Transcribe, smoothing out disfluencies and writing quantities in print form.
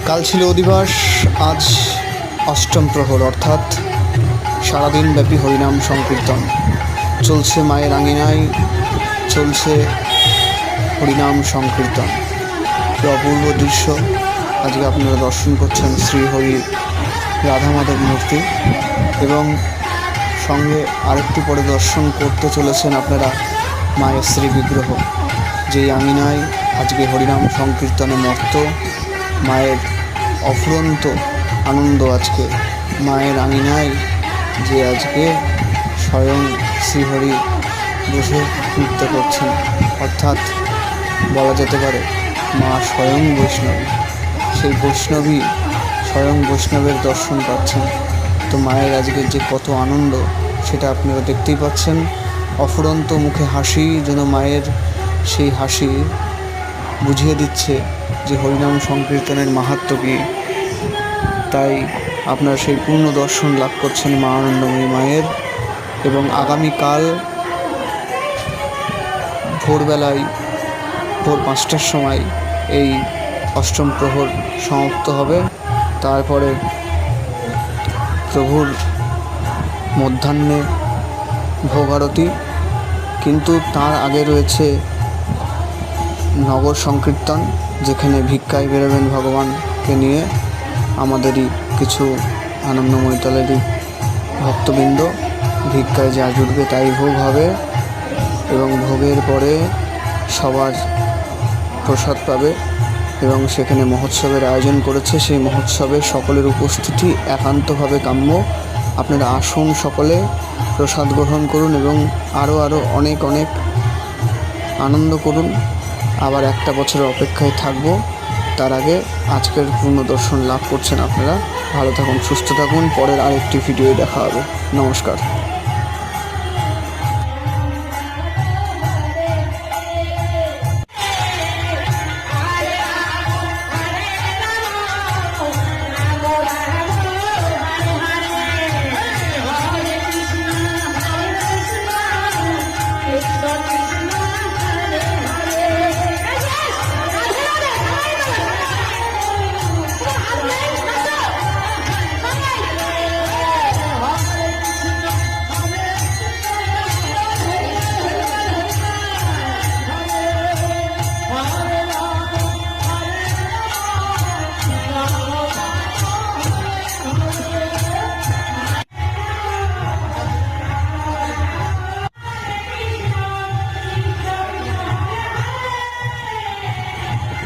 কাল ছিল অধিবাস, আজ অষ্টম প্রহর, অর্থাৎ সারাদিন ব্যাপী হরিনাম সংকীর্তন চলছে। মায়ের আঙিনায় চলছে হরিনাম সংকীর্তন। কি অপূর্ব দৃশ্য আজকে আপনারা দর্শন করছেন শ্রীহরি রাধা মাধব মূর্তি, এবং সঙ্গে আরেকটু পরে দর্শন করতে চলেছেন আপনারা মায়ের শ্রী বিগ্রহ, যেই আঙিনায় আজকে হরিনাম সংকীর্তনে মর্ত। মায়ের অফুরন্ত আনন্দ আজকে মায়ের আঙিনায়, যে আজকে স্বয়ং শ্রীহরি বসে নৃত্য করছেন, অর্থাৎ বলা যেতে পারে মা স্বয়ং বৈষ্ণবী। সেই বৈষ্ণবী স্বয়ং বৈষ্ণবের দর্শন পাচ্ছেন। তো মায়ের আজকের যে কত আনন্দ সেটা আপনারা দেখতেই পাচ্ছেন। অফুরন্ত মুখে হাসি, যেন মায়ের সেই হাসি বুঝিয়ে দিচ্ছে যে হরিনাম সংকীর্তনের মাহাত্ম্য কী। তাই আপনারা সেই পূর্ণ দর্শন লাভ করছেন মা আনন্দময়ী মায়ের। এবং আগামীকাল ভোরবেলায় ভোর 5টার সময় এই অষ্টম প্রহর সমাপ্ত হবে। তারপরে প্রভুর মধ্যাহ্নে ভোগ আরতি, কিন্তু তার আগে রয়েছে নগর সংকীর্তন, যেখানে ভিক্ষায় বেরোবেন ভগবানকে নিয়ে আমাদেরই কিছু আনন্দময়ী তলেরই ভক্তবৃন্দ। ভিক্ষায় যা জুটবে তাই ভোগ হবে, এবং ভোগের পরে সবার প্রসাদ পাবে। এবং সেখানে মহোৎসবের আয়োজন করেছে, সেই মহোৎসবে সকলের উপস্থিতি একান্তভাবে কাম্য। আপনারা আসুন, সকলে প্রসাদ গ্রহণ করুন এবং আরও অনেক আনন্দ করুন। আবার একটা বছরের অপেক্ষায় থাকব, তার আগে আজকের পূর্ণ দর্শন লাভ করছেন আপনারা। ভালো থাকুন, সুস্থ থাকুন। পরের আরেকটি ভিডিও দেখা হবে। নমস্কার।